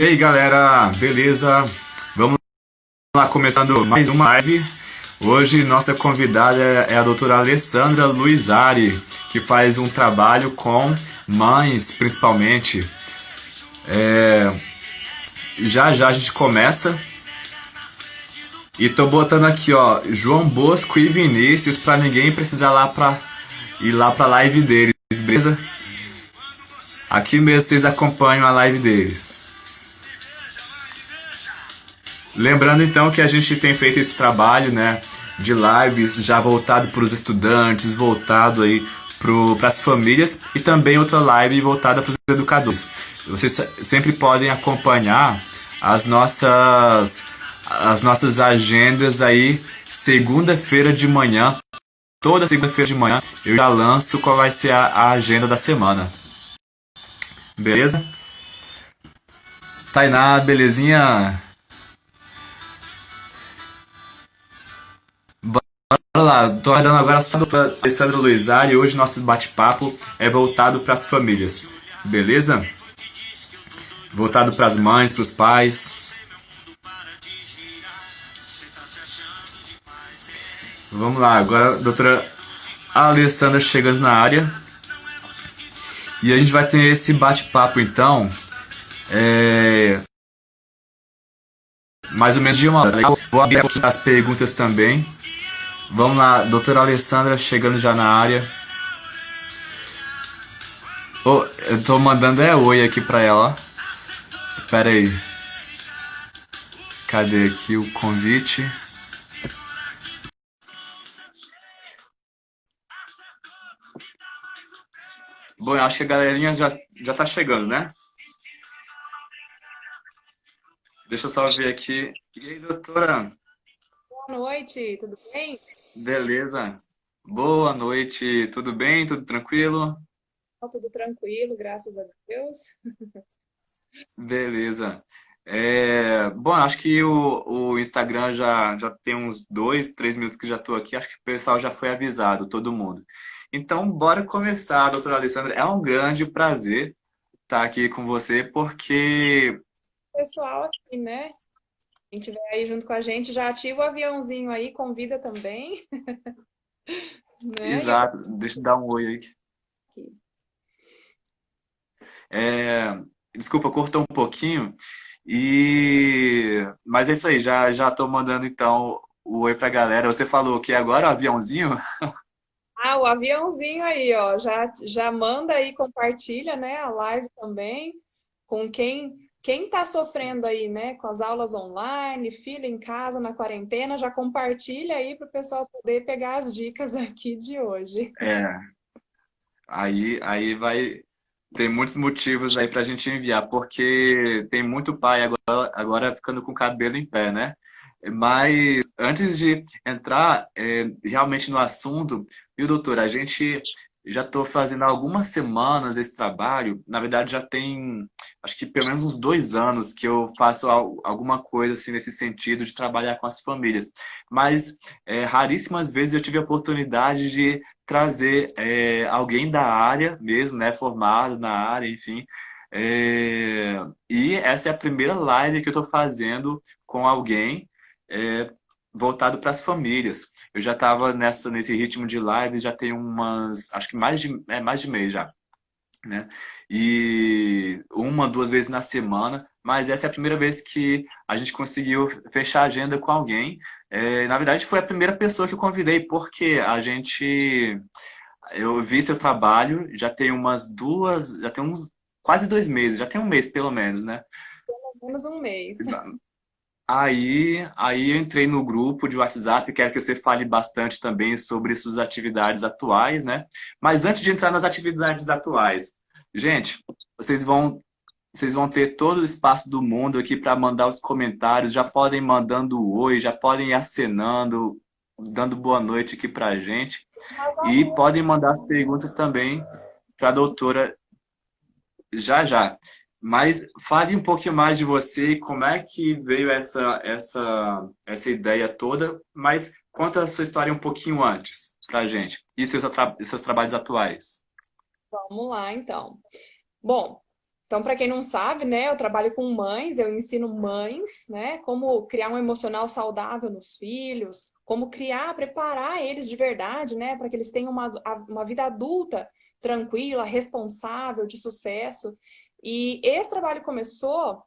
E aí galera, beleza? Vamos lá, começando mais uma live. Hoje nossa convidada é a doutora Alessandra Luizari, que faz um trabalho com mães, principalmente. Já já a gente começa. E tô botando aqui, ó, João Bosco e Vinícius para ninguém precisar ir lá pra live deles, beleza? Aqui mesmo vocês acompanham a live deles. Lembrando então que a gente tem feito esse trabalho, né, de lives já voltado para os estudantes, voltado aí para as famílias e também outra live voltada para os educadores. Vocês sempre podem acompanhar as nossas agendas aí segunda-feira de manhã. Toda segunda-feira de manhã eu já lanço qual vai ser a agenda da semana. Beleza? Tainá, belezinha? Olha lá, tô aguardando agora só a doutora Alessandra Luizari e hoje nosso bate-papo é voltado para as famílias, beleza? Voltado para as mães, para os pais. Vamos lá, agora a doutora Alessandra chegando na área e a gente vai ter esse bate-papo então, mais ou menos de uma hora. Vou abrir aqui as perguntas também. Vamos lá, doutora Alessandra chegando já na área. Oh, eu tô mandando oi aqui pra ela. Pera aí. Cadê aqui o convite? Bom, eu acho que a galerinha já tá chegando, né? Deixa eu só ver aqui. E aí, doutora? Boa noite, tudo bem? Beleza? Boa noite, tudo bem? Tudo tranquilo? Tudo tranquilo, graças a Deus. Beleza. Bom, acho que o Instagram já tem uns 2, 3 minutos que já estou aqui. Acho que o pessoal já foi avisado, todo mundo. Então, bora começar, doutora Alessandra. É um grande prazer estar aqui com você, porque. Pessoal aqui, né? Quem estiver aí junto com a gente, já ativa o aviãozinho aí, convida também, né? E eu Exato, deixa eu dar um oi aí. aqui. É, Desculpa, cortou um pouquinho. Mas é isso aí, já estou mandando então o oi pra galera. Você falou que agora é o aviãozinho? O aviãozinho aí, ó, já manda aí, compartilha, né, a live também, com quem tá sofrendo aí, né, com as aulas online, filho em casa, na quarentena, já compartilha aí para o pessoal poder pegar as dicas aqui de hoje. É, aí vai. Tem muitos motivos aí pra gente enviar, porque tem muito pai agora ficando com o cabelo em pé, né? Mas antes de entrar realmente no assunto, viu, doutor? A gente já estou fazendo há algumas semanas esse trabalho. Na verdade, já tem acho que pelo menos uns 2 anos que eu faço alguma coisa assim nesse sentido de trabalhar com as famílias. Mas raríssimas vezes eu tive a oportunidade de trazer alguém da área mesmo, né, formado na área, enfim. E essa é a primeira live que eu estou fazendo com alguém é, voltado para as famílias. Eu já estava nesse ritmo de live, já tem acho que mais de mês já, né? E 1, 2 vezes na semana, mas essa é a primeira vez que a gente conseguiu fechar a agenda com alguém. Na verdade, foi a primeira pessoa que eu convidei, porque eu vi seu trabalho, já tem já tem uns quase 2 meses, já tem um mês pelo menos, né? Menos um mês. Aí eu entrei no grupo de WhatsApp, quero que você fale bastante também sobre suas atividades atuais, né? Mas antes de entrar nas atividades atuais, gente, vocês vão ter todo o espaço do mundo aqui para mandar os comentários, já podem mandando o oi, já podem ir acenando, dando boa noite aqui para a gente. E podem mandar as perguntas também para a doutora já já. Mas fale um pouquinho mais de você, como é que veio essa ideia toda, mas conta a sua história um pouquinho antes pra gente. E seus trabalhos atuais. Vamos lá, então. Bom. Então, para quem não sabe, né, eu trabalho com mães, eu ensino mães, né, como criar um emocional saudável nos filhos, como criar, preparar eles de verdade, né, para que eles tenham uma vida adulta tranquila, responsável, de sucesso. E esse trabalho começou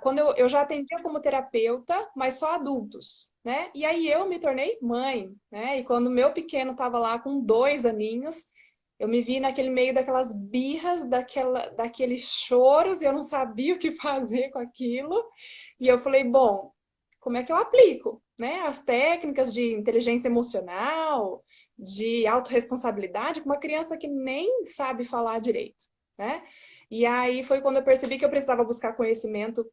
quando eu já atendia como terapeuta, mas só adultos, né? E aí eu me tornei mãe, né? E quando meu pequeno estava lá com 2 aninhos, eu me vi naquele meio daquelas birras, daqueles choros, e eu não sabia o que fazer com aquilo. E eu falei, bom, como é que eu aplico, né? As técnicas de inteligência emocional, de autorresponsabilidade, com uma criança que nem sabe falar direito, né? E aí foi quando eu percebi que eu precisava buscar conhecimento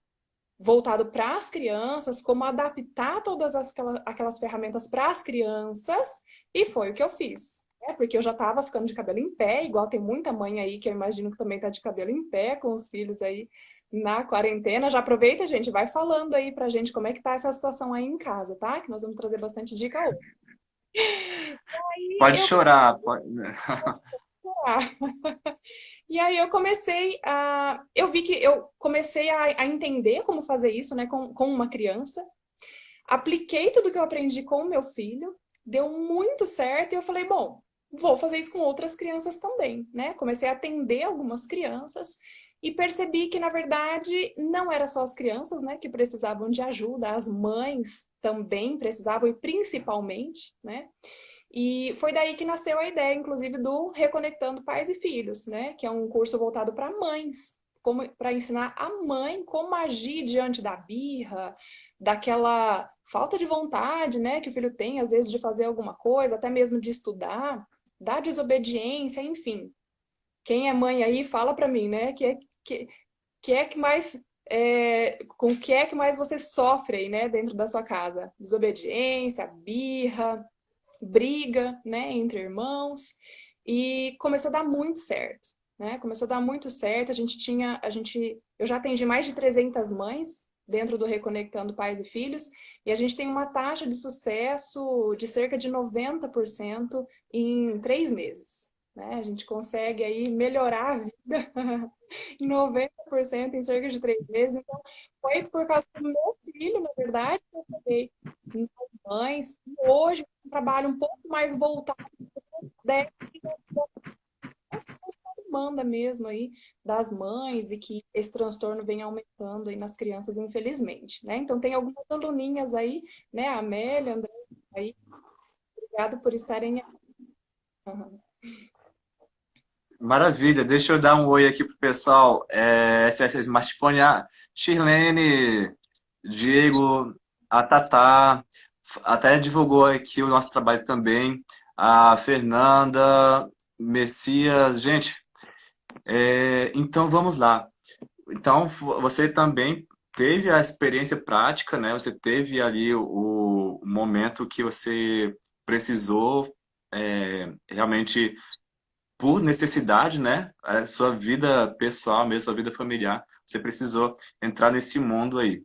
voltado para as crianças, como adaptar todas aquelas ferramentas para as crianças, e foi o que eu fiz. Né? Porque eu já estava ficando de cabelo em pé, igual tem muita mãe aí que eu imagino que também está de cabelo em pé com os filhos aí na quarentena. Já aproveita, gente, vai falando aí pra gente como é que tá essa situação aí em casa, tá? Que nós vamos trazer bastante dica hoje. Pode E eu chorar, pode... E aí eu comecei a. Eu vi que eu comecei a entender como fazer isso, né, com uma criança. Apliquei tudo que eu aprendi com o meu filho, deu muito certo, e eu falei, bom, vou fazer isso com outras crianças também, né? Comecei a atender algumas crianças e percebi que, na verdade, não era só as crianças, né, que precisavam de ajuda, as mães também precisavam, e principalmente, né? E foi daí que nasceu a ideia, inclusive, do Reconectando Pais e Filhos, né? Que é um curso voltado para mães, como para ensinar a mãe como agir diante da birra, daquela falta de vontade, né, que o filho tem às vezes de fazer alguma coisa, até mesmo de estudar, da desobediência, enfim. Quem é mãe aí fala para mim, né, que é que mais com o que é que mais você sofre aí, né, dentro da sua casa? Desobediência, birra, briga, né, entre irmãos, e começou a dar muito certo, né? Começou a dar muito certo. Eu já atendi mais de 300 mães dentro do Reconectando Pais e Filhos, e a gente tem uma taxa de sucesso de cerca de 90% em 3 meses. Né? A gente consegue aí melhorar a vida em 90% em cerca de 3 meses. Então, foi por causa do meu filho, na verdade, que eu peguei mães. E hoje eu trabalho um pouco mais voltado para demanda mesmo aí das mães e que esse transtorno vem aumentando aí nas crianças, infelizmente, né? Então tem algumas aluninhas aí, né? A Amélia, André, aí, obrigado por estarem aqui. Uhum. Maravilha, deixa eu dar um oi aqui pro pessoal. SOS Smartphone, a Shirlene, Diego, a Tatá, até divulgou aqui o nosso trabalho também. A Fernanda, Messias, gente, então vamos lá. Então você também teve a experiência prática, né? Você teve ali o momento que você precisou realmente por necessidade, né? A sua vida pessoal, mesmo sua vida familiar, você precisou entrar nesse mundo aí.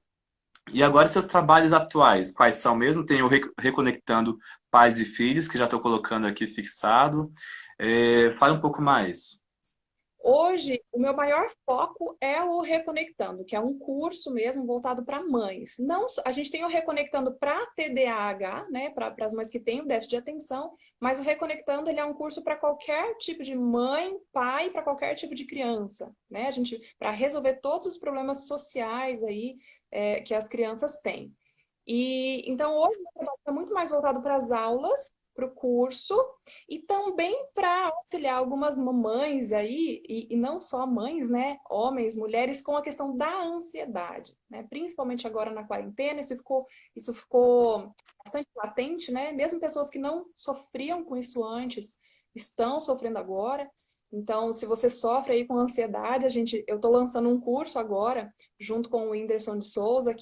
E agora seus trabalhos atuais, quais são mesmo? Tem o Reconectando Pais e Filhos, que já estou colocando aqui fixado. Fala um pouco mais. Hoje, o meu maior foco é o Reconectando, que é um curso mesmo voltado para mães. Não, a gente tem o Reconectando para TDAH, né, para as mães que têm o déficit de atenção, mas o Reconectando ele é um curso para qualquer tipo de mãe, pai, para qualquer tipo de criança, né? A gente para resolver todos os problemas sociais aí que as crianças têm. E então hoje o meu trabalho está muito mais voltado para as aulas, para o curso e também para auxiliar algumas mamães aí, e não só mães, né? Homens, mulheres, com a questão da ansiedade, né? Principalmente agora na quarentena, isso ficou bastante latente, né? Mesmo pessoas que não sofriam com isso antes estão sofrendo agora. Então, se você sofre aí com ansiedade, eu estou lançando um curso agora, junto com o Whindersson de Souza,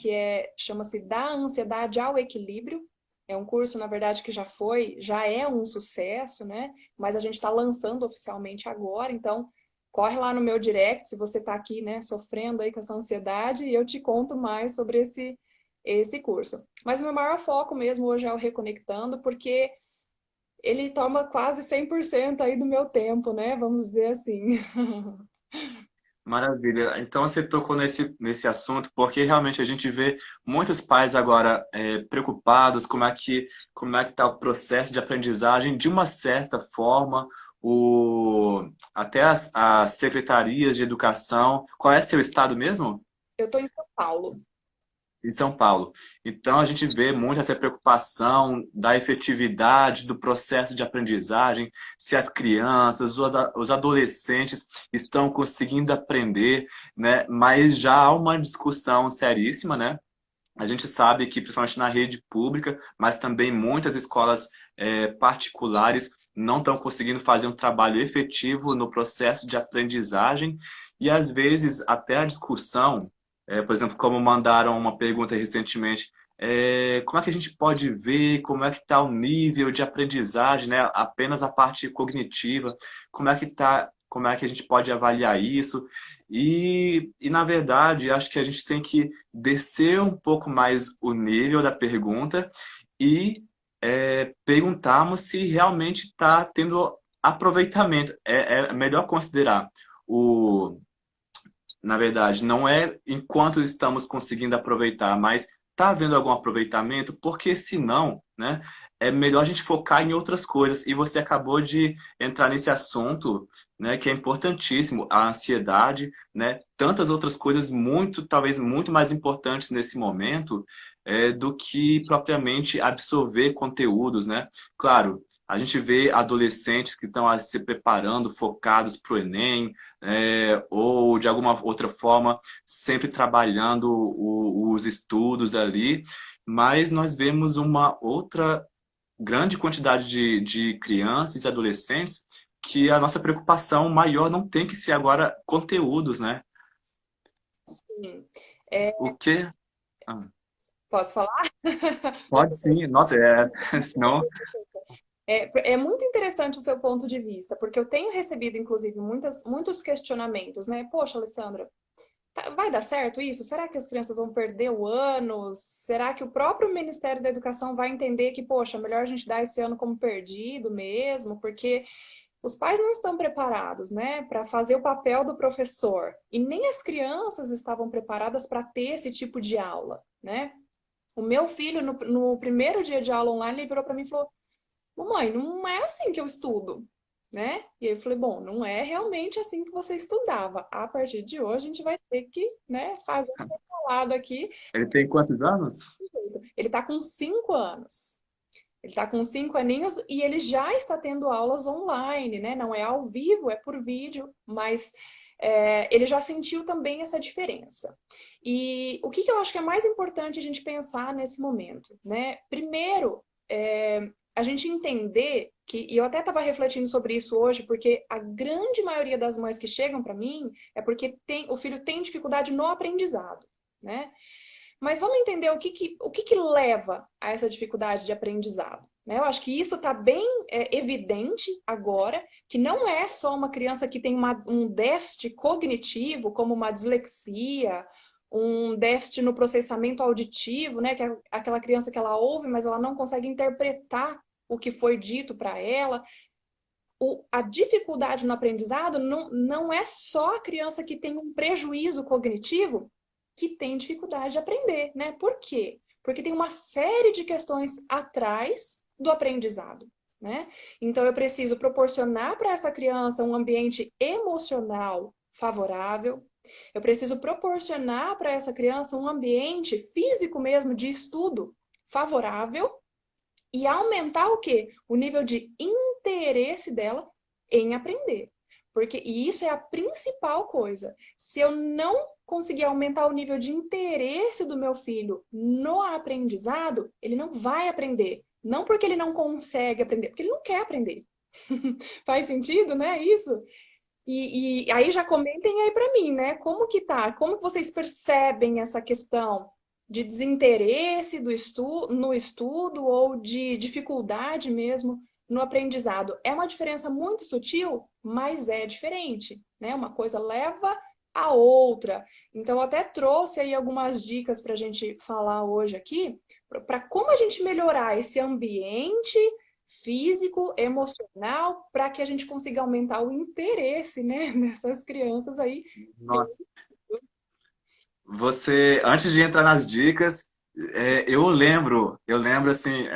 chama-se Da Ansiedade ao Equilíbrio. É um curso, na verdade, que já é um sucesso, né? Mas a gente está lançando oficialmente agora, então corre lá no meu direct se você está aqui, né, sofrendo aí com essa ansiedade, e eu te conto mais sobre esse curso. Mas o meu maior foco mesmo hoje é o Reconectando, porque ele toma quase 100% aí do meu tempo, né? Vamos dizer assim. Maravilha. Então você tocou nesse assunto, porque realmente a gente vê muitos pais agora preocupados como é que está o processo de aprendizagem. De uma certa forma, até as secretarias de educação. Qual é seu estado mesmo? Eu estou em São Paulo. Em São Paulo. Então, a gente vê muito essa preocupação da efetividade do processo de aprendizagem, se as crianças, os adolescentes estão conseguindo aprender, né? Mas já há uma discussão seríssima, né? A gente sabe que, principalmente na rede pública, mas também muitas escolas particulares não estão conseguindo fazer um trabalho efetivo no processo de aprendizagem e, às vezes, até a discussão, por exemplo, como mandaram uma pergunta recentemente, como é que a gente pode ver como é que está o nível de aprendizagem, né? Apenas a parte cognitiva, como é que a gente pode avaliar isso? Na verdade, acho que a gente tem que descer um pouco mais o nível da pergunta e perguntarmos se realmente está tendo aproveitamento. É melhor considerar o, na verdade, não é enquanto estamos conseguindo aproveitar, mas está havendo algum aproveitamento, porque senão, né, é melhor a gente focar em outras coisas. E você acabou de entrar nesse assunto, né, que é importantíssimo, a ansiedade, né, tantas outras coisas muito, talvez muito mais importantes nesse momento, do que propriamente absorver conteúdos, né? Claro, a gente vê adolescentes que estão se preparando, focados para o Enem, ou de alguma outra forma, sempre trabalhando os estudos ali, mas nós vemos uma outra grande quantidade de crianças e adolescentes que a nossa preocupação maior não tem que ser agora conteúdos, né? Sim. É, O quê? Ah, posso falar? pode sim, nossa, senão É muito interessante o seu ponto de vista, porque eu tenho recebido, inclusive, muitos questionamentos, né? Poxa, Alessandra, vai dar certo isso? Será que as crianças vão perder o ano? Será que o próprio Ministério da Educação vai entender que, poxa, melhor a gente dar esse ano como perdido mesmo? Porque os pais não estão preparados, né, para fazer o papel do professor. E nem as crianças estavam preparadas para ter esse tipo de aula, né? O meu filho, no primeiro dia de aula online, ele virou para mim e falou: Mamãe, não é assim que eu estudo, né? E aí eu falei: bom, não é realmente assim que você estudava. A partir de hoje, a gente vai ter que, né, fazer um lado aqui. ele tem quantos anos? Ele está com 5 anos. Ele está com 5 aninhos e ele já está tendo aulas online, né? Não é ao vivo, é por vídeo, mas ele já sentiu também essa diferença. E o que eu acho que é mais importante a gente pensar nesse momento, né? Primeiro, a gente entender que, e eu até estava refletindo sobre isso hoje, porque a grande maioria das mães que chegam para mim é porque o filho tem dificuldade no aprendizado, né? Mas vamos entender o que que leva a essa dificuldade de aprendizado. Né? Eu acho que isso está bem evidente agora, que não é só uma criança que tem um déficit cognitivo, como uma dislexia, um déficit no processamento auditivo, né? Que é aquela criança que ela ouve, mas ela não consegue interpretar o que foi dito para ela. A dificuldade no aprendizado não é só a criança que tem um prejuízo cognitivo que tem dificuldade de aprender, né? Por quê? Porque tem uma série de questões atrás do aprendizado, né? Então eu preciso proporcionar para essa criança um ambiente emocional favorável. Eu preciso proporcionar para essa criança um ambiente físico mesmo de estudo favorável e aumentar o quê? O nível de interesse dela em aprender. E isso é a principal coisa. Se eu não conseguir aumentar o nível de interesse do meu filho no aprendizado, ele não vai aprender. Não porque ele não consegue aprender, porque ele não quer aprender. Faz sentido, né? Isso. E aí já comentem aí para mim, né? Como que tá? Como que vocês percebem essa questão de desinteresse no estudo ou de dificuldade mesmo no aprendizado? É uma diferença muito sutil, mas é diferente, né? Uma coisa leva a outra. Então, eu até trouxe aí algumas dicas para a gente falar hoje aqui, para como a gente melhorar esse ambiente físico, emocional, para que a gente consiga aumentar o interesse, né, nessas crianças aí. Nossa, você, antes de entrar nas dicas, eu lembro assim,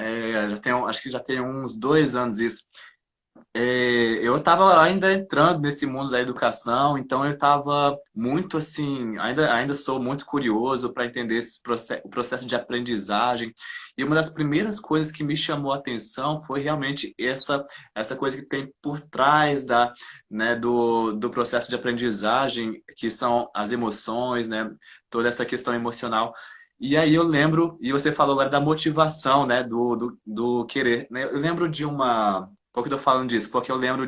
acho que já tem uns 2 anos isso. Eu estava ainda entrando nesse mundo da educação, então eu estava muito assim, ainda sou muito curioso para entender o processo de aprendizagem. E uma das primeiras coisas que me chamou a atenção foi realmente essa coisa que tem por trás né, do processo de aprendizagem, que são as emoções, né, toda essa questão emocional. E aí eu lembro, e você falou agora da motivação, né, do querer, né? Eu lembro de por que eu tô falando disso? Porque eu lembro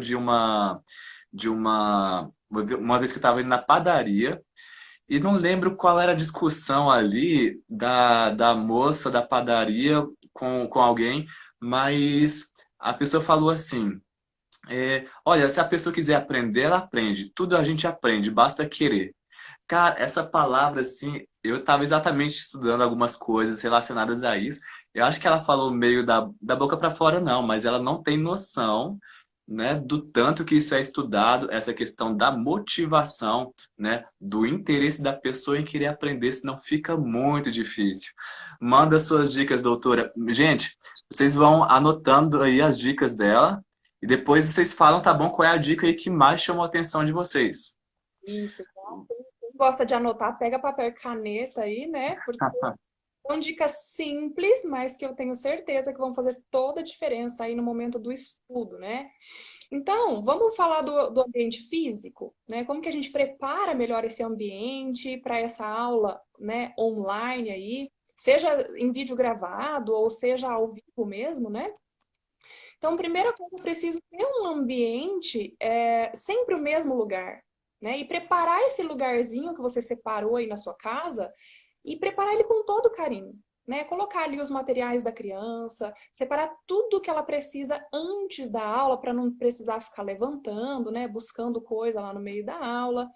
uma vez que eu estava indo na padaria e não lembro qual era a discussão ali da moça da padaria com alguém, mas a pessoa falou assim: olha, se a pessoa quiser aprender, ela aprende. Tudo a gente aprende, basta querer. Cara, essa palavra, assim, eu estava exatamente estudando algumas coisas relacionadas a isso. Eu acho que ela falou meio da boca para fora, não, mas ela não tem noção, né, do tanto que isso é estudado, essa questão da motivação, né, do interesse da pessoa em querer aprender, senão fica muito difícil. Manda suas dicas, doutora. Gente, vocês vão anotando aí as dicas dela e depois vocês falam, tá bom, qual é a dica aí que mais chamou a atenção de vocês. Isso, tá? Quem gosta de anotar, pega papel e caneta aí, né? Porque são dicas simples, mas que eu tenho certeza que vão fazer toda a diferença aí no momento do estudo, né? Então, vamos falar do ambiente físico, né? Como que a gente prepara melhor esse ambiente para essa aula, né, online aí, seja em vídeo gravado ou seja ao vivo mesmo, né? Então, primeira coisa, eu preciso ter um ambiente sempre o mesmo lugar, né? E preparar esse lugarzinho que você separou aí na sua casa e preparar ele com todo carinho, né? Colocar ali os materiais da criança, separar tudo que ela precisa antes da aula para não precisar ficar levantando, né? Buscando coisa lá no meio da aula.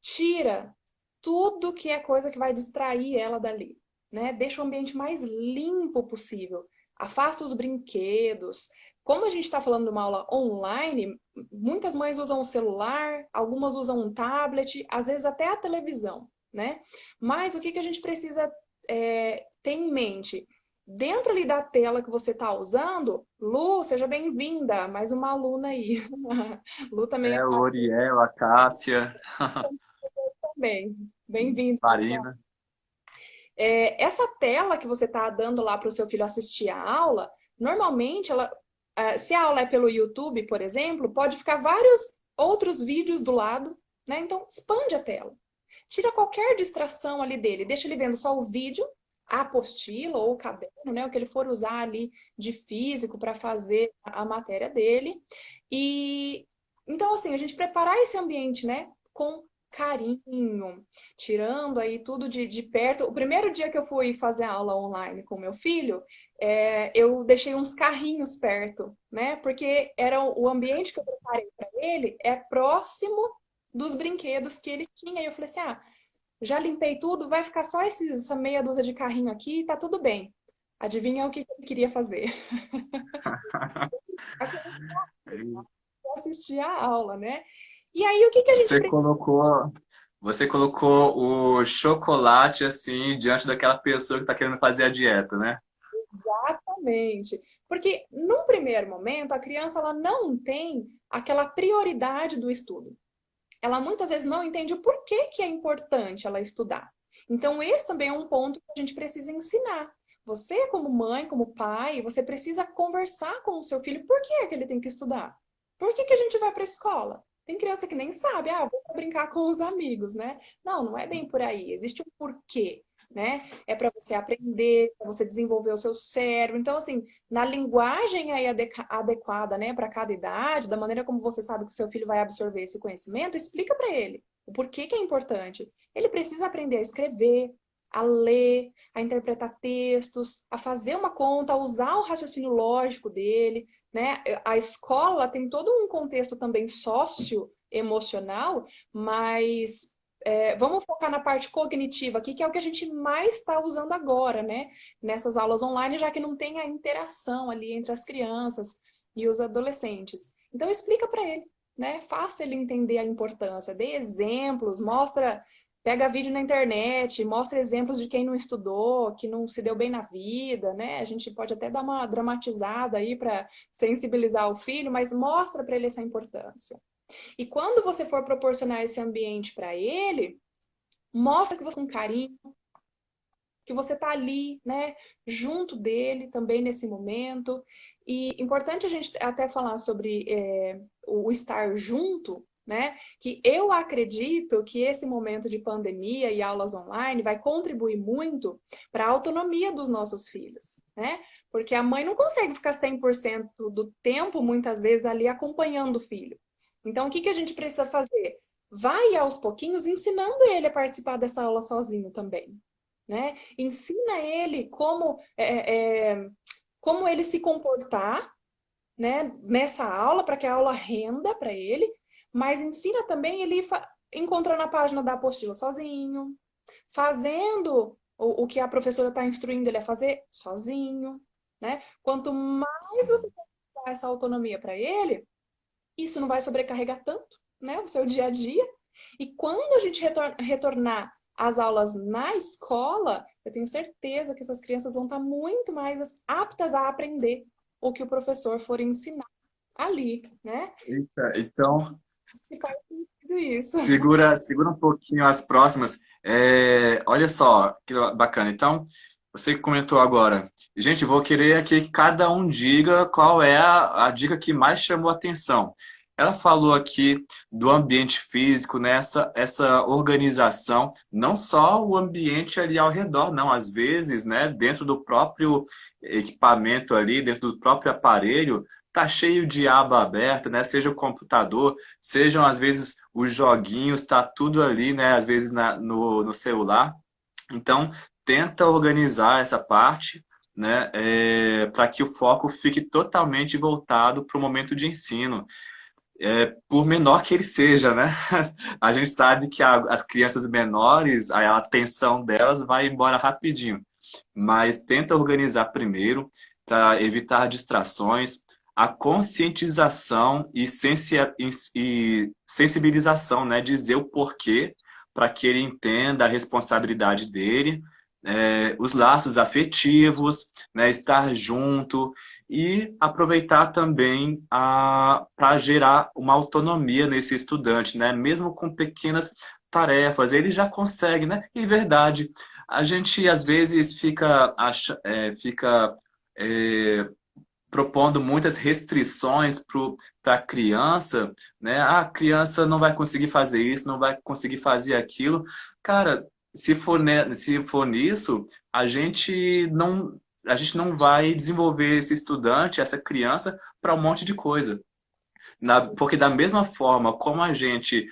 Tira tudo que é coisa que vai distrair ela dali, né? Deixa o ambiente mais limpo possível. Afasta os brinquedos. Como a gente está falando de uma aula online, muitas mães usam o celular, algumas usam um tablet, às vezes até a televisão, né? Mas o que a gente precisa ter em mente? Dentro ali da tela que você está usando, Lu, seja bem-vinda, mais uma aluna aí. Lu também O Oriel, a Cássia, bem. Bem-vindo, pessoal. Marina. Essa tela que você está dando lá para o seu filho assistir a aula, normalmente, se a aula é pelo YouTube, por exemplo, pode ficar vários outros vídeos do lado, né? Então, expande a tela. Tira qualquer distração ali dele, deixa ele vendo só o vídeo, a apostila ou o caderno, né? O que ele for usar ali de físico para fazer a matéria dele. E então, assim, a gente preparar esse ambiente, né? Com carinho, tirando aí tudo de perto. O primeiro dia que eu fui fazer aula online com meu filho, eu deixei uns carrinhos perto, né? Porque era o ambiente que eu preparei para ele é próximo dos brinquedos que ele tinha. E eu falei assim: ah, já limpei tudo, vai ficar só essa meia dúzia de carrinho aqui e tá tudo bem. Adivinha o que ele queria fazer? Assistir a aula, né? E aí, o que a gente Você precisa? colocou, você colocou o chocolate assim diante daquela pessoa que está querendo fazer a dieta, né? Exatamente. Porque, num primeiro momento, a criança ela não tem aquela prioridade do estudo. Ela muitas vezes não entende o porquê que é importante ela estudar. Então, esse também é um ponto que a gente precisa ensinar. Você, como mãe, como pai, você precisa conversar com o seu filho por que é que ele tem que estudar. Por que a gente vai para a escola? Tem criança que nem sabe, vou brincar com os amigos, né? Não, não é bem por aí. Existe um porquê, né? É para você aprender, para você desenvolver o seu cérebro. Então, assim, na linguagem aí adequada, né, para cada idade, da maneira como você sabe que o seu filho vai absorver esse conhecimento, explica para ele o porquê que é importante. Ele precisa aprender a escrever, a ler, a interpretar textos, a fazer uma conta, a usar o raciocínio lógico dele, né? A escola tem todo um contexto também socioemocional, mas Vamos focar na parte cognitiva aqui, que é o que a gente mais está usando agora, né? Nessas aulas online, já que não tem a interação ali entre as crianças e os adolescentes. Então, explica para ele, né? Faça ele entender a importância, dê exemplos, mostra, pega vídeo na internet, mostra exemplos de quem não estudou, que não se deu bem na vida, né? A gente pode até dar uma dramatizada aí para sensibilizar o filho, mas mostra para ele essa importância. E quando você for proporcionar esse ambiente para ele, mostra que você tem um carinho, que você está ali, né, junto dele também nesse momento. E importante a gente até falar sobre o estar junto, né? Que eu acredito que esse momento de pandemia e aulas online vai contribuir muito para a autonomia dos nossos filhos, né? Porque a mãe não consegue ficar 100% do tempo, muitas vezes, ali acompanhando o filho. Então, o que a gente precisa fazer? Vai aos pouquinhos ensinando ele a participar dessa aula sozinho também, né? Ensina ele como ele se comportar, né, nessa aula, para que a aula renda para ele, mas ensina também ele encontrando a página da apostila sozinho, fazendo o que a professora está instruindo ele a fazer sozinho, né? Quanto mais você dá essa autonomia para ele, isso não vai sobrecarregar tanto, né, o seu dia a dia. E quando a gente retornar às aulas na escola, eu tenho certeza que essas crianças vão estar muito mais aptas a aprender o que o professor for ensinar ali, né? Eita, então, Se faz sentido isso. segura um pouquinho as próximas. Olha só, que bacana. Então, você comentou agora. Gente, vou querer aqui que cada um diga qual é a dica que mais chamou a atenção. Ela falou aqui do ambiente físico, né? Essa organização, não só o ambiente ali ao redor, não. Às vezes, né, dentro do próprio equipamento ali, dentro do próprio aparelho, tá cheio de aba aberta, né? Seja o computador, sejam às vezes os joguinhos, tá tudo ali, né? Às vezes no celular. Então, tenta organizar essa parte, né? Para que o foco fique totalmente voltado para o momento de ensino. Por menor que ele seja, né? A gente sabe que as crianças menores, a atenção delas vai embora rapidinho. Mas tenta organizar primeiro para evitar distrações, a conscientização e sensibilização, né? Dizer o porquê para que ele entenda a responsabilidade dele, os laços afetivos, né? Estar junto e aproveitar também para gerar uma autonomia nesse estudante, né? Mesmo com pequenas tarefas, ele já consegue, né? E verdade, a gente às vezes fica propondo muitas restrições para a criança, né? Ah, a criança não vai conseguir fazer isso, não vai conseguir fazer aquilo. Cara, se for nisso, a gente não vai desenvolver esse estudante, essa criança, para um monte de coisa. Porque da mesma forma como a gente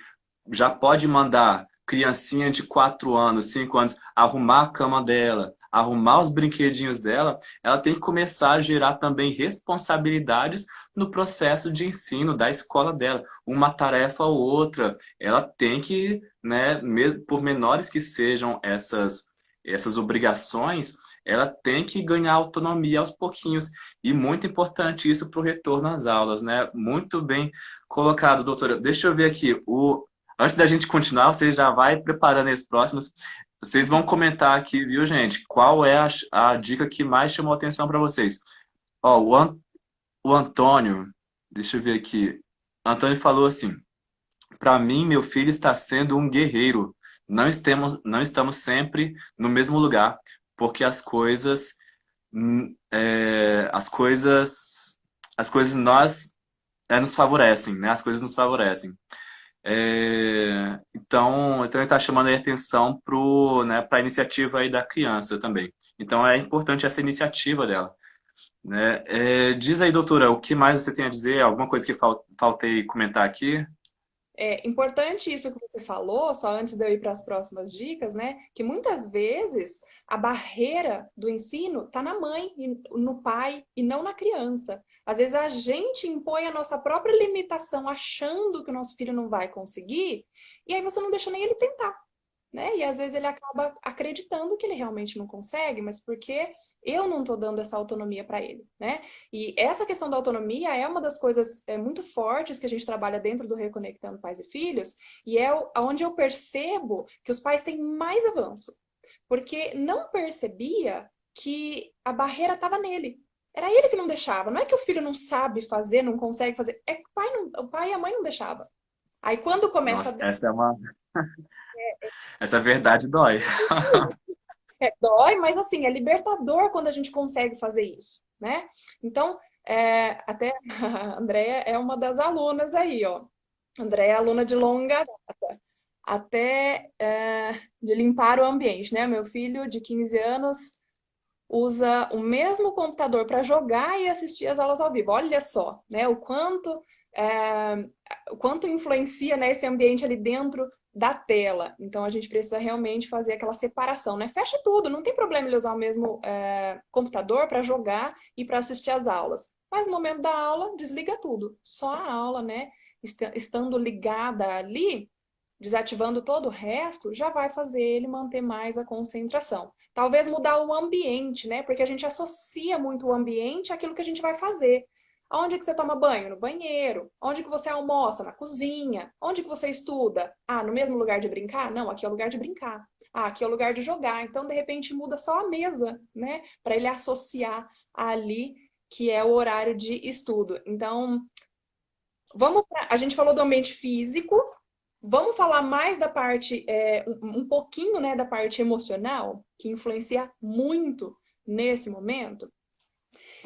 já pode mandar criancinha de 4 anos, 5 anos, arrumar a cama dela, arrumar os brinquedinhos dela, ela tem que começar a gerar também responsabilidades no processo de ensino da escola dela. Uma tarefa ou outra, ela tem que, né, mesmo por menores que sejam essas obrigações, ela tem que ganhar autonomia aos pouquinhos. E muito importante isso para o retorno às aulas, né? Muito bem colocado, doutora. Deixa eu ver aqui. Antes da gente continuar, você já vai preparando as próximas. Vocês vão comentar aqui, viu, gente? Qual é a dica que mais chamou atenção para vocês? Ó, o Antônio, deixa eu ver aqui. Antônio falou assim: para mim, meu filho está sendo um guerreiro. Não estamos sempre no mesmo lugar, porque as coisas nos favorecem, né? As coisas nos favorecem. Então ele está chamando a atenção para a iniciativa aí da criança também. Então é importante essa iniciativa dela, né? Diz aí, doutora, o que mais você tem a dizer? Alguma coisa que faltei comentar aqui? É importante isso que você falou, só antes de eu ir para as próximas dicas, né? Que muitas vezes a barreira do ensino está na mãe, no pai e não na criança. Às vezes a gente impõe a nossa própria limitação achando que o nosso filho não vai conseguir, e aí você não deixa nem ele tentar, né? E às vezes ele acaba acreditando que ele realmente não consegue, mas porque eu não estou dando essa autonomia para ele, né? E essa questão da autonomia é uma das coisas muito fortes que a gente trabalha dentro do Reconectando Pais e Filhos, e é onde eu percebo que os pais têm mais avanço, porque não percebia que a barreira estava nele. Era ele que não deixava. Não é que o filho não sabe fazer, não consegue fazer. É que o pai e a mãe não deixavam. Aí quando começa a Nossa, essa verdade dói. dói, mas assim, é libertador quando a gente consegue fazer isso, né? Então, até a Andrea é uma das alunas aí, ó. A Andrea é aluna de longa data, até de limpar o ambiente, né? Meu filho de 15 anos usa o mesmo computador para jogar e assistir as aulas ao vivo. Olha só, né? É, o quanto influencia, né, esse ambiente ali dentro da tela. Então a gente precisa realmente fazer aquela separação, né? Fecha tudo, não tem problema ele usar o mesmo computador para jogar e para assistir às aulas. Mas no momento da aula, desliga tudo. Só a aula, né? Estando ligada ali, desativando todo o resto, já vai fazer ele manter mais a concentração. Talvez mudar o ambiente, né? Porque a gente associa muito o ambiente àquilo que a gente vai fazer. Onde que você toma banho? No banheiro. Onde que você almoça? Na cozinha. Onde que você estuda? Ah, no mesmo lugar de brincar? Não, aqui é o lugar de brincar. Ah, aqui é o lugar de jogar. Então, de repente, muda só a mesa, né? Para ele associar ali que é o horário de estudo. Então, a gente falou do ambiente físico, vamos falar mais da parte, um pouquinho, né, da parte emocional, que influencia muito nesse momento.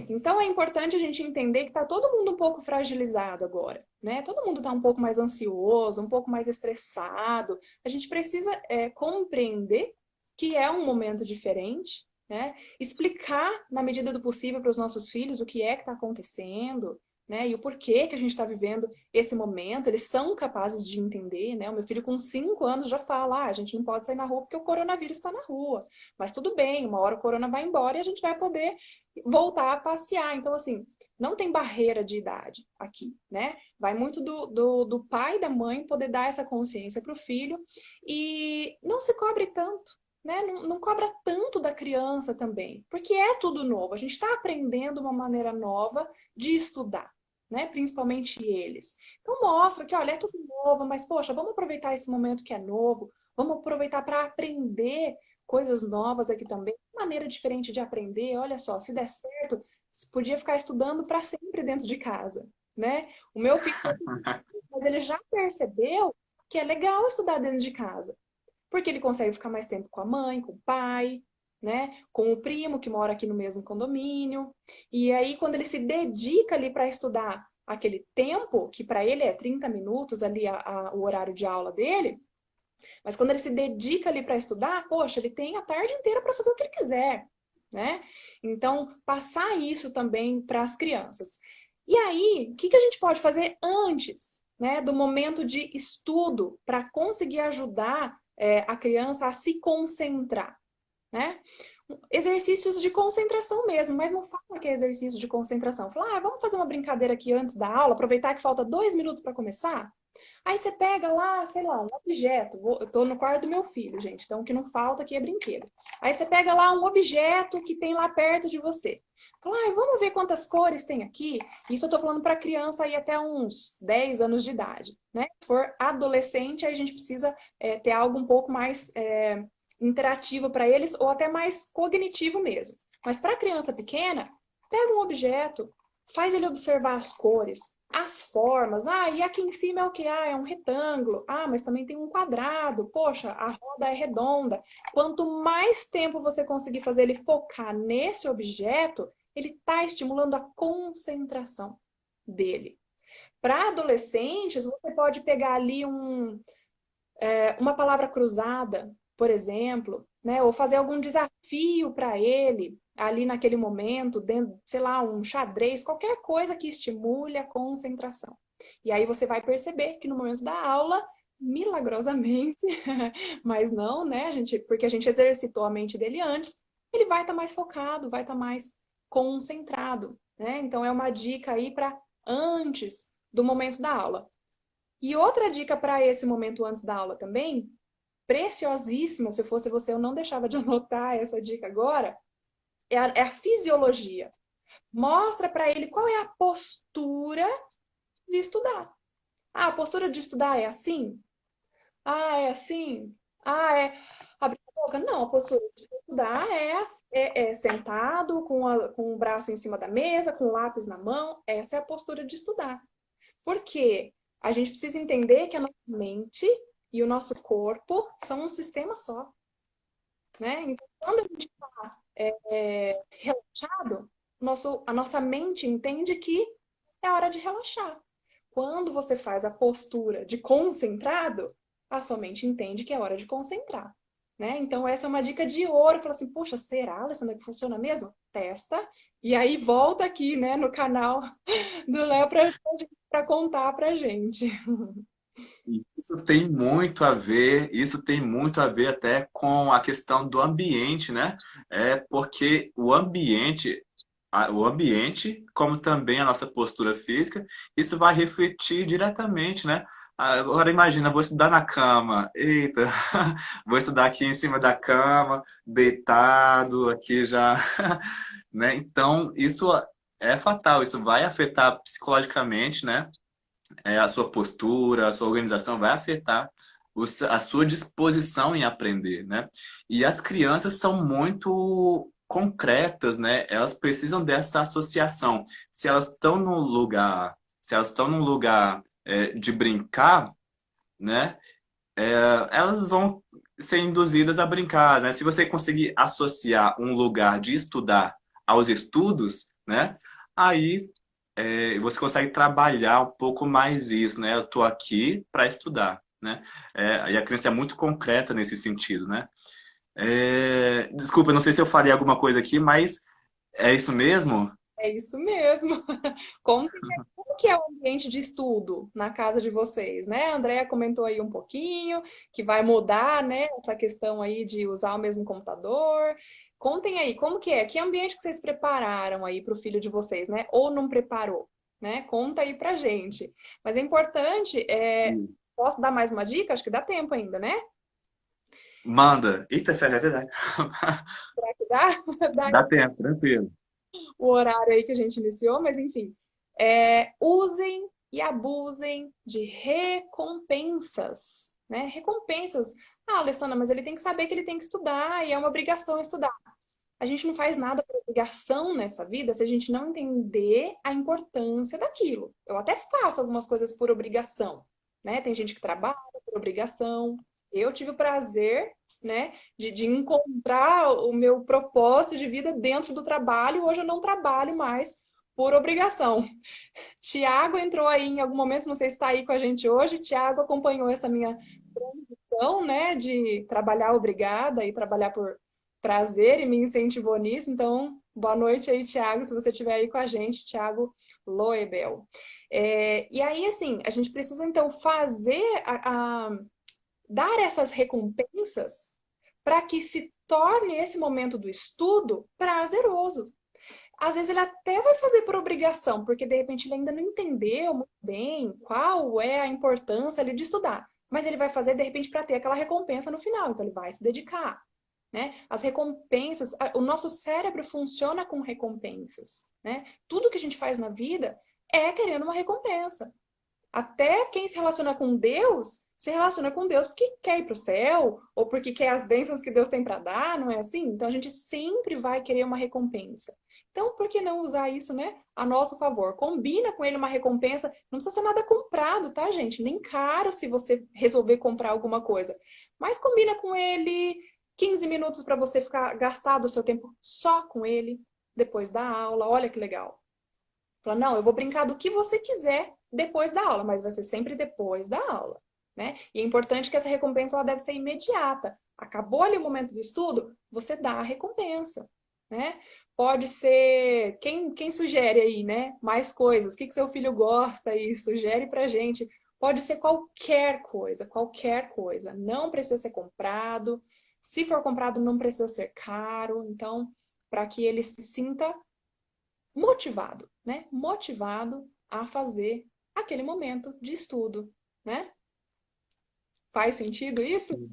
Então é importante a gente entender que está todo mundo um pouco fragilizado agora, né? Todo mundo está um pouco mais ansioso, um pouco mais estressado. A gente precisa compreender que é um momento diferente, né? Explicar na medida do possível para os nossos filhos o que é que está acontecendo, né? E o porquê que a gente está vivendo esse momento. Eles são capazes de entender, né? O meu filho com 5 anos já fala, a gente não pode sair na rua porque o coronavírus está na rua. Mas tudo bem, uma hora o corona vai embora e a gente vai poder voltar a passear. Então, assim, não tem barreira de idade aqui, né? Vai muito do pai e da mãe poder dar essa consciência para o filho e não se cobre tanto, né? Não cobra tanto da criança também, porque é tudo novo. A gente está aprendendo uma maneira nova de estudar. Né? Principalmente eles. Então mostra que, olha, é tudo novo, mas poxa, vamos aproveitar esse momento que é novo, vamos aproveitar para aprender coisas novas aqui também, maneira diferente de aprender. Olha só, se der certo, você podia ficar estudando para sempre dentro de casa, né? O meu filho, mas ele já percebeu que é legal estudar dentro de casa, porque ele consegue ficar mais tempo com a mãe, com o pai, né? Com o primo que mora aqui no mesmo condomínio. E aí, quando ele se dedica ali para estudar aquele tempo, que para ele é 30 minutos ali o horário de aula dele, mas quando ele se dedica ali para estudar, poxa, ele tem a tarde inteira para fazer o que ele quiser, né? Então, passar isso também para as crianças. E aí, o que a gente pode fazer antes, né, do momento de estudo para conseguir ajudar a criança a se concentrar, né? Exercícios de concentração mesmo, mas não fala que é exercício de concentração. Fala, vamos fazer uma brincadeira aqui antes da aula, aproveitar que falta 2 minutos para começar? Aí você pega lá, sei lá, um objeto. Eu tô no quarto do meu filho, gente, então o que não falta aqui é brinquedo. Aí você pega lá um objeto que tem lá perto de você. Fala, vamos ver quantas cores tem aqui. Isso eu tô falando para criança aí até uns 10 anos de idade, né? Se for adolescente, aí a gente precisa ter algo um pouco mais interativo para eles ou até mais cognitivo mesmo. Mas para criança pequena, pega um objeto, faz ele observar as cores, as formas. E aqui em cima é o que? É um retângulo. Mas também tem um quadrado. Poxa, a roda é redonda. Quanto mais tempo você conseguir fazer ele focar nesse objeto, ele está estimulando a concentração dele. Para adolescentes, você pode pegar ali uma palavra cruzada, por exemplo, né? Ou fazer algum desafio para ele ali naquele momento, dentro, sei lá, um xadrez, qualquer coisa que estimule a concentração. E aí você vai perceber que no momento da aula, milagrosamente, mas não, né? Porque a gente exercitou a mente dele antes, ele vai estar mais focado, vai estar mais concentrado, né? Então é uma dica aí para antes do momento da aula. E outra dica para esse momento antes da aula também, preciosíssima, se fosse você, eu não deixava de anotar essa dica agora, é a fisiologia. Mostra para ele qual é a postura de estudar. Ah, a postura de estudar é assim? Ah, é assim? Ah, é abrir a boca? Não, a postura de estudar é sentado, com o braço em cima da mesa, com o lápis na mão. Essa é a postura de estudar. Por quê? A gente precisa entender que a nossa mente e o nosso corpo são um sistema só, né? Então, quando a gente está relaxado, a nossa mente entende que é hora de relaxar. Quando você faz a postura de concentrado, a sua mente entende que é hora de concentrar, né? Então, essa é uma dica de ouro. Fala assim, poxa, será, Alessandra, que funciona mesmo? Testa. E aí, volta aqui, né, no canal do Léo para contar pra gente. Isso tem muito a ver até com a questão do ambiente, né? É porque o ambiente, como também a nossa postura física, isso vai refletir diretamente, né? Agora imagina, vou estudar na cama. Eita, vou estudar aqui em cima da cama, deitado, aqui já, né? Então, isso é fatal, isso vai afetar psicologicamente, né? A sua postura, a sua organização vai afetar a sua disposição em aprender, né? E as crianças são muito concretas, né? Elas precisam dessa associação. Se elas estão num lugar de brincar, né? Elas vão ser induzidas a brincar, né? Se você conseguir associar um lugar de estudar aos estudos, né? Aí você consegue trabalhar um pouco mais isso, né? Eu estou aqui para estudar, né? E a criança é muito concreta nesse sentido, né? Desculpa, não sei se eu falei alguma coisa aqui, mas é isso mesmo? É isso mesmo. Como que é o ambiente de estudo na casa de vocês, né? A Andrea comentou aí um pouquinho que vai mudar, né, essa questão aí de usar o mesmo computador. Contem aí, como que é? Que ambiente que vocês prepararam aí para o filho de vocês, né? Ou não preparou, né? Conta aí pra gente. Mas é importante, posso dar mais uma dica? Acho que dá tempo ainda, né? Manda. Eita, Fé, é verdade. Será que dá? Dá Dá tempo, tranquilo. o horário aí que a gente iniciou, mas enfim. Usem e abusem de recompensas, né? Recompensas. Ah, Alessandra, mas ele tem que saber que ele tem que estudar e é uma obrigação estudar. A gente não faz nada por obrigação nessa vida se a gente não entender a importância daquilo. Eu até faço algumas coisas por obrigação, né? Tem gente que trabalha por obrigação. Eu tive o prazer, né, de encontrar o meu propósito de vida dentro do trabalho. Hoje eu não trabalho mais por obrigação. Tiago entrou aí em algum momento, não sei se está aí com a gente hoje. Tiago acompanhou essa minha transição, né, de trabalhar obrigada e trabalhar por prazer e me incentivou nisso. Então, boa noite aí, Tiago, se você estiver aí com a gente, Tiago Loebel. E aí, assim, a gente precisa então dar essas recompensas para que se torne esse momento do estudo prazeroso. Às vezes ele até vai fazer por obrigação, porque de repente ele ainda não entendeu muito bem qual é a importância ali de estudar. Mas ele vai fazer de repente para ter aquela recompensa no final, então ele vai se dedicar, né? As recompensas, o nosso cérebro funciona com recompensas, né? Tudo que a gente faz na vida é querendo uma recompensa. Até quem se relaciona com Deus se relaciona com Deus porque quer ir para o céu ou porque quer as bênçãos que Deus tem para dar, não é assim? Então a gente sempre vai querer uma recompensa. Então, por que não usar isso, né, a nosso favor? Combina com ele uma recompensa, não precisa ser nada comprado, tá, gente? Nem caro se você resolver comprar alguma coisa. Mas combina com ele 15 minutos para você ficar gastado o seu tempo só com ele depois da aula. Olha que legal. Fala, não, eu vou brincar do que você quiser depois da aula, mas vai ser sempre depois da aula, né? E é importante que essa recompensa ela deve ser imediata. Acabou ali o momento do estudo, você dá a recompensa, né? Pode ser, quem sugere aí, né? Mais coisas, o que seu filho gosta aí, sugere pra gente. Pode ser qualquer coisa, qualquer coisa. Não precisa ser comprado. Se for comprado, não precisa ser caro. Então, para que ele se sinta motivado, né? Motivado a fazer aquele momento de estudo, né? Faz sentido isso? Sim.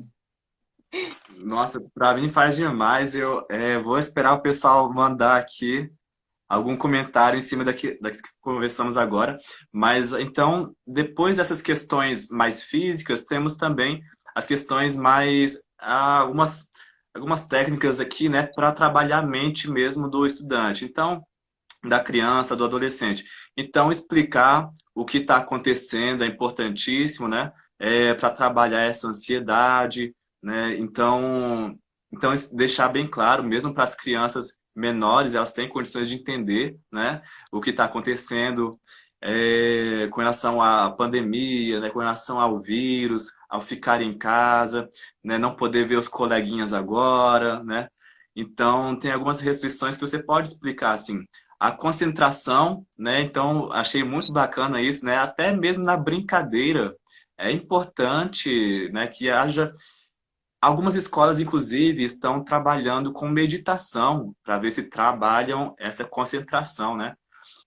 Nossa, para mim faz demais. Eu vou esperar o pessoal mandar aqui algum comentário em cima daqui que conversamos agora. Mas então, depois dessas questões mais físicas, temos também as questões mais algumas técnicas aqui, né, para trabalhar a mente mesmo do estudante. Então, da criança, do adolescente. Então, explicar o que está acontecendo é importantíssimo, né? Para trabalhar essa ansiedade, né? Então, deixar bem claro, mesmo para as crianças menores, elas têm condições de entender, né? O que está acontecendo com relação à pandemia, né? Com relação ao vírus, ao ficar em casa, né? Não poder ver os coleguinhas agora, né? Então, tem algumas restrições que você pode explicar, assim, a concentração, né? Então, achei muito bacana isso, né? Até mesmo na brincadeira. É importante, né, que haja. Algumas escolas, inclusive, estão trabalhando com meditação para ver se trabalham essa concentração, né?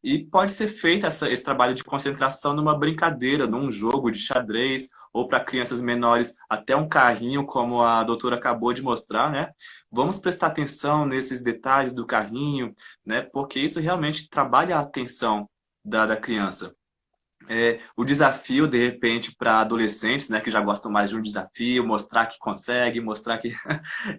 E pode ser feito esse trabalho de concentração numa brincadeira, num jogo de xadrez, ou para crianças menores, até um carrinho, como a doutora acabou de mostrar, né? Vamos prestar atenção nesses detalhes do carrinho, né? Porque isso realmente trabalha a atenção da criança. O desafio, de repente, para adolescentes, né, que já gostam mais de um desafio, mostrar que consegue, mostrar que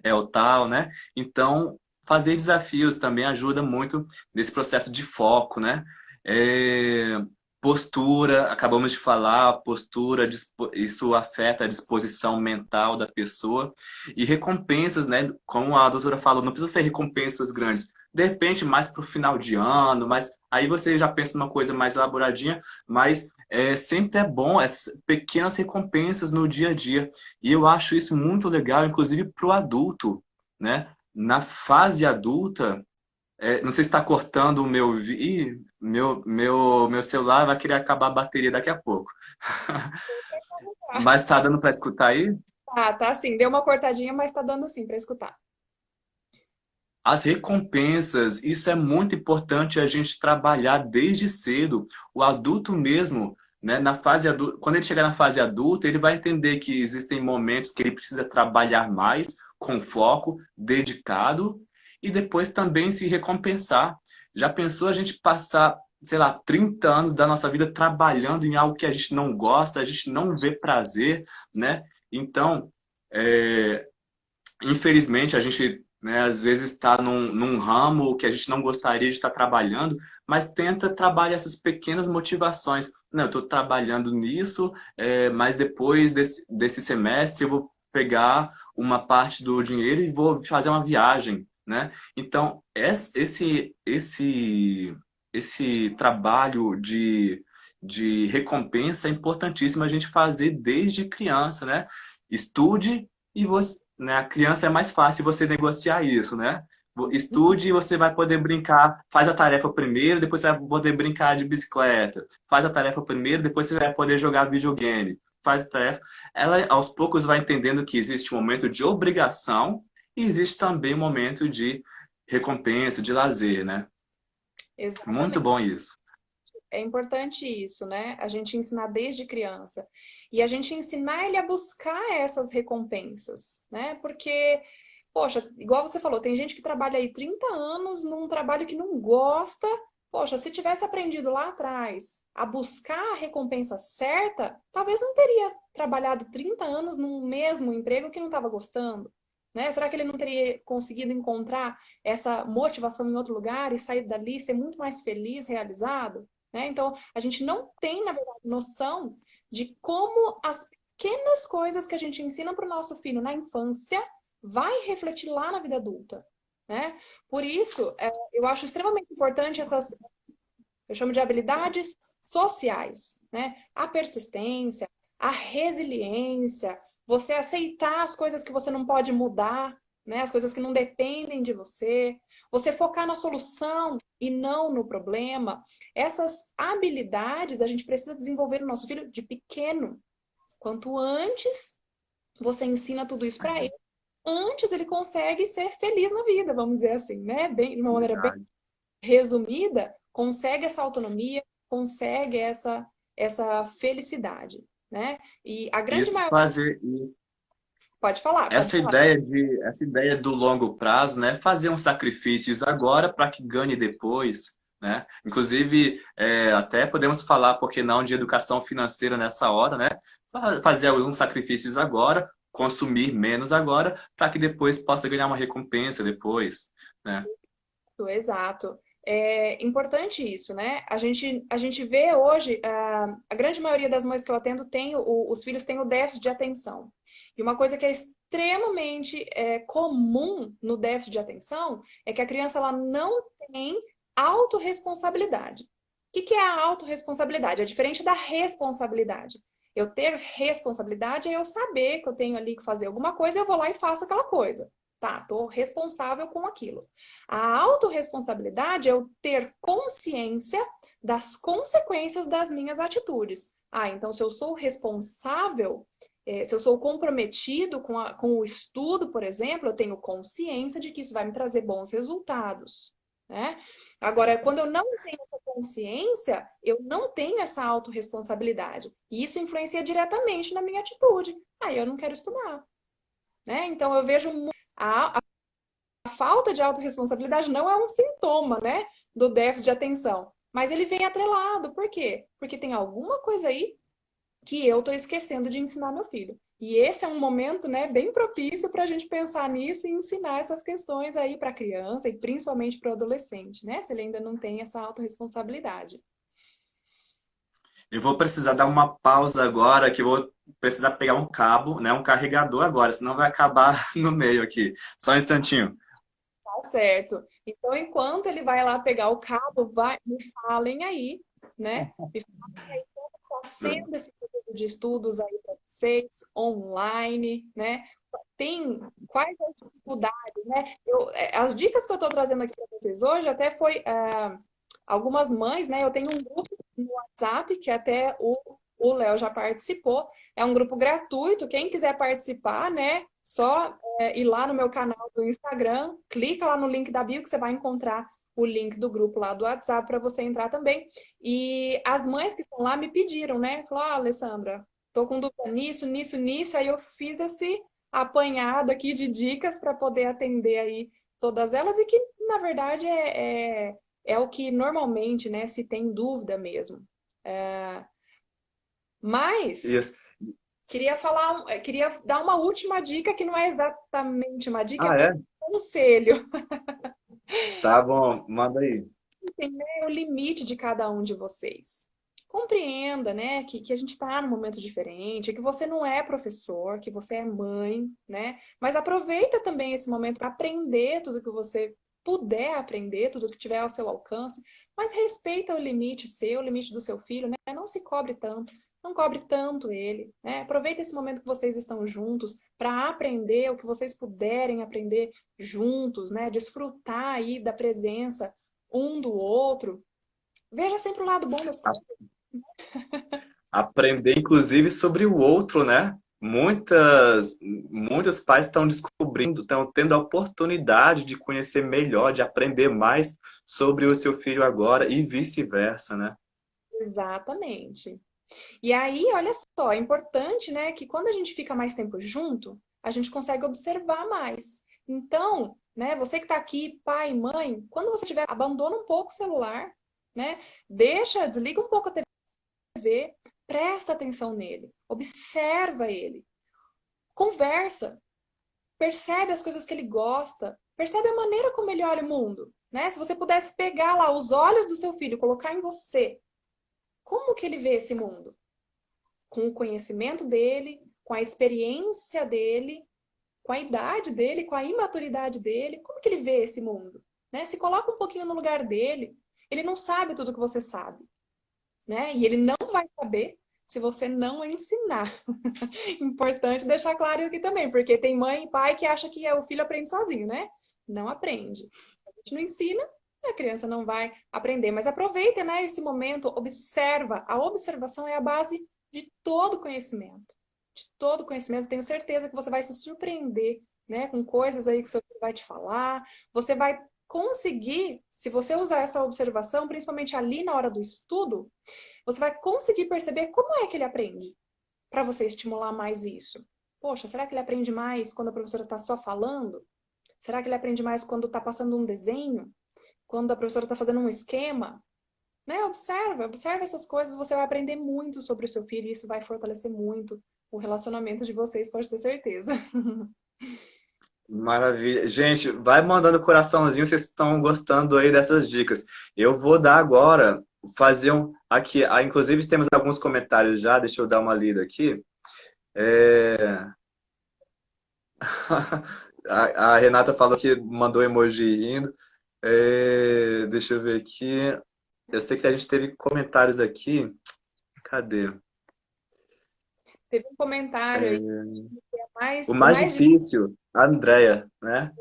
é o tal, né? Então, fazer desafios também ajuda muito nesse processo de foco, né? É, postura, acabamos de falar, postura, isso afeta a disposição mental da pessoa. E recompensas, né? Como a doutora falou, não precisa ser recompensas grandes. De repente, mais para o final de ano, mas aí você já pensa numa coisa mais elaboradinha, mas sempre é bom essas pequenas recompensas no dia a dia. E eu acho isso muito legal, inclusive para o adulto, né? Na fase adulta, não sei se está cortando o meu, meu celular, vai querer acabar a bateria daqui a pouco. Mas está dando para escutar aí? Tá sim. Deu uma cortadinha, mas tá dando sim para escutar. As recompensas, isso é muito importante a gente trabalhar desde cedo. O adulto mesmo, né, na fase adulta, quando ele chegar na fase adulta, ele vai entender que existem momentos que ele precisa trabalhar mais, com foco, dedicado, e depois também se recompensar. Já pensou a gente passar, sei lá, 30 anos da nossa vida trabalhando em algo que a gente não gosta, a gente não vê prazer, né? Então, é, infelizmente, a gente, né, às vezes está num ramo que a gente não gostaria de estar trabalhando, mas tenta trabalhar essas pequenas motivações. Não, eu estou trabalhando nisso, mas depois desse semestre eu vou pegar uma parte do dinheiro e vou fazer uma viagem, né? Então, esse trabalho de recompensa é importantíssimo a gente fazer desde criança, né? Estude e você, né, a criança é mais fácil você negociar isso, né? Estude e você vai poder brincar, faz a tarefa primeiro, depois você vai poder brincar de bicicleta. Faz a tarefa primeiro, depois você vai poder jogar videogame. Faz a tarefa. Ela aos poucos vai entendendo que existe um momento de obrigação e existe também um momento de recompensa, de lazer, né? Muito Exatamente. bom isso. É importante isso, né? A gente ensinar desde criança. E a gente ensinar ele a buscar essas recompensas, né? Porque, poxa, igual você falou, tem gente que trabalha aí 30 anos num trabalho que não gosta. Poxa, se tivesse aprendido lá atrás a buscar a recompensa certa, talvez não teria trabalhado 30 anos num mesmo emprego que não estava gostando, né? Será que ele não teria conseguido encontrar essa motivação em outro lugar e sair dali, ser muito mais feliz, realizado? Né? Então, a gente não tem, na verdade, noção de como as pequenas coisas que a gente ensina para o nosso filho na infância vai refletir lá na vida adulta. Né? Por isso, eu acho extremamente importante essas, eu chamo de habilidades sociais. Né? A persistência, a resiliência, você aceitar as coisas que você não pode mudar. né? As coisas que não dependem de você. Você focar na solução e não no problema. Essas habilidades a gente precisa desenvolver no nosso filho de pequeno. Quanto antes você ensina tudo isso para ele, antes ele consegue ser feliz na vida, vamos dizer assim, né? Bem, de uma maneira bem Verdade. resumida, consegue essa autonomia, consegue essa felicidade, né? E a grande Isso maioria... fazer, Pode falar, pode essa falar. ideia essa ideia do longo prazo, né? Fazer uns sacrifícios agora para que ganhe depois, né? Inclusive, até podemos falar, por que não, de educação financeira nessa hora, né? Fazer alguns sacrifícios agora, consumir menos agora, para que depois possa ganhar uma recompensa depois, né? Exato. É importante isso, né? A gente vê hoje, a grande maioria das mães que eu atendo tem, os filhos têm o déficit de atenção. E uma coisa que é extremamente comum no déficit de atenção é que a criança ela não tem autorresponsabilidade. O que é a autorresponsabilidade? É diferente da responsabilidade. Eu ter responsabilidade é eu saber que eu tenho ali que fazer alguma coisa e eu vou lá e faço aquela coisa. Tá, tô responsável com aquilo. A autorresponsabilidade é eu ter consciência das consequências das minhas atitudes. Ah, então se eu sou responsável, se eu sou comprometido com o estudo, por exemplo, eu tenho consciência de que isso vai me trazer bons resultados, né? Agora, quando eu não tenho essa consciência, eu não tenho essa autorresponsabilidade. E isso influencia diretamente na minha atitude. Aí eu não quero estudar, né? Então eu vejo a falta de autorresponsabilidade não é um sintoma, né, do déficit de atenção, mas ele vem atrelado. Por quê? Porque tem alguma coisa aí que eu estou esquecendo de ensinar meu filho. E esse é um momento, né, bem propício para a gente pensar nisso e ensinar essas questões aí para a criança e principalmente para o adolescente, né, se ele ainda não tem essa autorresponsabilidade. Eu vou precisar dar uma pausa agora, que eu vou precisar pegar um cabo, né? Um carregador agora, senão vai acabar no meio aqui. Só um instantinho. Tá certo. Então, enquanto ele vai lá pegar o cabo, me falem aí, né? Me falem aí como está sendo esse período de estudos aí para vocês, online, né? Tem quais as dificuldades, né? As dicas que eu estou trazendo aqui para vocês hoje até foi algumas mães, né? Eu tenho um grupo no WhatsApp que até o Léo já participou. É um grupo gratuito. Quem quiser participar, né? Só ir lá no meu canal do Instagram, clica lá no link da bio que você vai encontrar o link do grupo lá do WhatsApp para você entrar também. E as mães que estão lá me pediram, né? Falou, Alessandra, tô com dúvida nisso, nisso, nisso. Aí eu fiz esse apanhado aqui de dicas para poder atender aí todas elas e que, na verdade, é o que normalmente, né, se tem dúvida mesmo. Mas Isso. queria dar uma última dica que não é exatamente uma dica, é Ah, mais é? um conselho. Tá bom, manda aí. Entender o limite de cada um de vocês. Compreenda, né, que a gente está num momento diferente, que você não é professor, que você é mãe, né? Mas aproveita também esse momento para aprender tudo que você puder aprender, tudo que tiver ao seu alcance, mas respeita o limite seu, o limite do seu filho, né? Não se cobre tanto, não cobre tanto ele, né? Aproveita esse momento que vocês estão juntos para aprender o que vocês puderem aprender juntos, né? Desfrutar aí da presença um do outro. Veja sempre o lado bom das A- coisas. Aprender, inclusive, sobre o outro, né? Muitos pais estão descobrindo, estão tendo a oportunidade de conhecer melhor, de aprender mais sobre o seu filho agora e vice-versa, né? Exatamente. E aí, olha só, é importante, né, que quando a gente fica mais tempo junto, a gente consegue observar mais. Então, né, você que está aqui, pai, mãe, quando você tiver, abandona um pouco o celular, né? Desliga um pouco a TV, presta atenção nele, observa ele, conversa, percebe as coisas que ele gosta, percebe a maneira como ele olha o mundo, né? Se você pudesse pegar lá os olhos do seu filho, colocar em você, como que ele vê esse mundo? Com o conhecimento dele, com a experiência dele, com a idade dele, com a imaturidade dele, como que ele vê esse mundo? Né? Se coloca um pouquinho no lugar dele, ele não sabe tudo que você sabe, né? E ele não vai saber se você não ensinar. Importante deixar claro aqui também, porque tem mãe e pai que acha que o filho aprende sozinho, né? Não aprende. A gente não ensina, a criança não vai aprender. Mas aproveita, né, esse momento, observa. A observação é a base de todo conhecimento. De todo conhecimento. Tenho certeza que você vai se surpreender, né, com coisas aí que o seu filho vai te falar. Você vai conseguir, se você usar essa observação, principalmente ali na hora do estudo, você vai conseguir perceber como é que ele aprende para você estimular mais isso. Poxa, será que ele aprende mais quando a professora está só falando? Será que ele aprende mais quando está passando um desenho? Quando a professora está fazendo um esquema? Né? Observa essas coisas, você vai aprender muito sobre o seu filho e isso vai fortalecer muito o relacionamento de vocês, pode ter certeza. Maravilha. Gente, vai mandando coraçãozinho, vocês estão gostando aí dessas dicas. Eu vou dar agora, fazer um aqui. Inclusive temos alguns comentários já, deixa eu dar uma lida aqui. É, a Renata falou que mandou emoji rindo. Deixa eu ver aqui. Eu sei que a gente teve comentários aqui. Cadê? Teve um comentário aí que é O o mais mais difícil. difícil, a Andrea, né?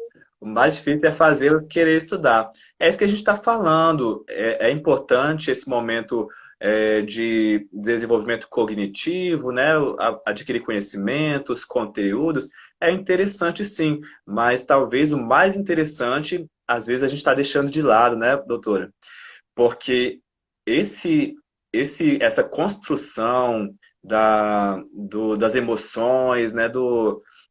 O mais difícil é fazê-los querer estudar. É isso que a gente está falando. É importante esse momento de desenvolvimento cognitivo, né? Adquirir conhecimentos, conteúdos. É interessante, sim, mas talvez o mais interessante, às vezes, a gente está deixando de lado, né, doutora? Porque esse, essa construção das emoções, né,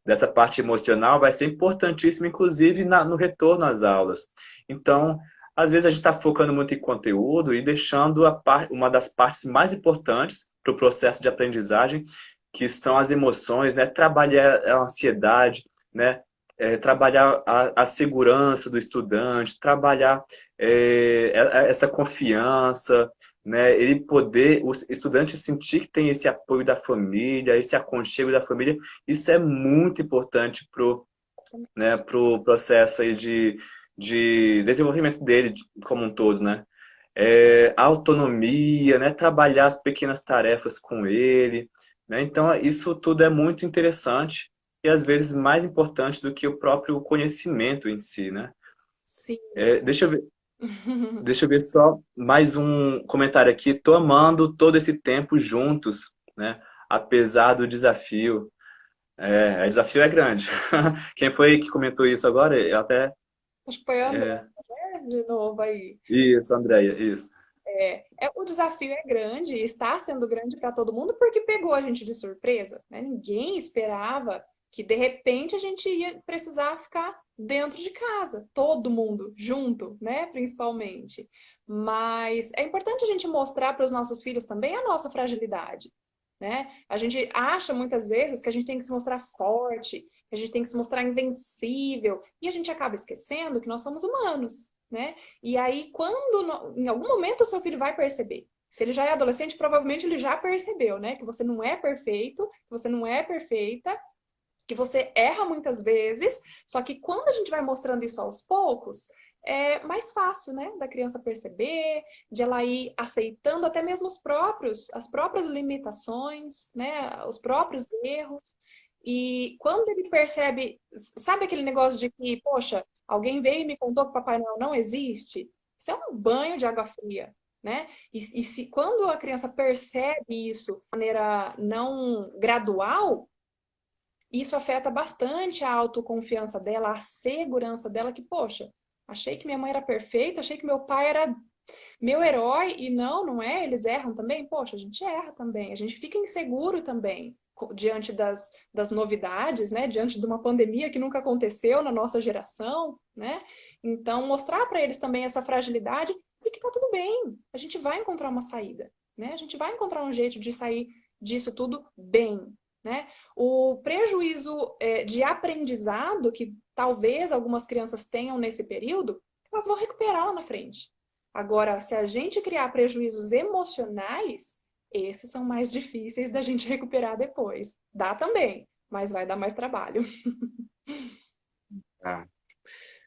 dessa parte emocional vai ser importantíssima, inclusive no retorno às aulas. Então, às vezes a gente está focando muito em conteúdo e deixando uma das partes mais importantes para o processo de aprendizagem, que são as emoções, né? Trabalhar a ansiedade, né? Trabalhar a segurança do estudante, trabalhar essa confiança, né? Ele poder, o estudante sentir que tem esse apoio da família, esse aconchego da família, isso é muito importante pro, né, pro processo aí de desenvolvimento dele como um todo, né? A autonomia, né? Trabalhar as pequenas tarefas com ele, né? Então, isso tudo é muito interessante e às vezes mais importante do que o próprio conhecimento em si, né? Sim. Deixa eu ver, deixa eu ver só mais um comentário aqui. Tô amando todo esse tempo juntos, né? Apesar do desafio. O desafio é grande. Quem foi que comentou isso agora? Eu até. Acho que foi a André, é, né, de novo aí. Isso, Andréia, isso. O desafio é grande, está sendo grande para todo mundo, porque pegou a gente de surpresa, né? Ninguém esperava que de repente a gente ia precisar ficar dentro de casa, todo mundo junto, né? Principalmente. Mas é importante a gente mostrar para os nossos filhos também a nossa fragilidade, né? A gente acha muitas vezes que a gente tem que se mostrar forte, que a gente tem que se mostrar invencível, e a gente acaba esquecendo que nós somos humanos, né? E aí, em algum momento o seu filho vai perceber. Se ele já é adolescente, provavelmente ele já percebeu, né? Que você não é perfeito, que você não é perfeita, que você erra muitas vezes, só que quando a gente vai mostrando isso aos poucos, é mais fácil, né, da criança perceber, de ela ir aceitando até mesmo as próprias limitações, né, os próprios erros. E quando ele percebe, sabe aquele negócio de que, poxa, alguém veio e me contou que o Papai Noel não existe? Isso é um banho de água fria, né? Quando a criança percebe isso de maneira não gradual, isso afeta bastante a autoconfiança dela, a segurança dela, que, poxa, achei que minha mãe era perfeita, achei que meu pai era meu herói, e não é, eles erram também? Poxa, a gente erra também, a gente fica inseguro também diante das novidades, né? Diante de uma pandemia que nunca aconteceu na nossa geração, né? Então, mostrar para eles também essa fragilidade e que tá tudo bem, a gente vai encontrar uma saída, né? A gente vai encontrar um jeito de sair disso tudo bem, né? O prejuízo de aprendizado que talvez algumas crianças tenham nesse período, elas vão recuperar lá na frente. Agora, se a gente criar prejuízos emocionais, esses são mais difíceis da gente recuperar depois. Dá também, mas vai dar mais trabalho. Ah,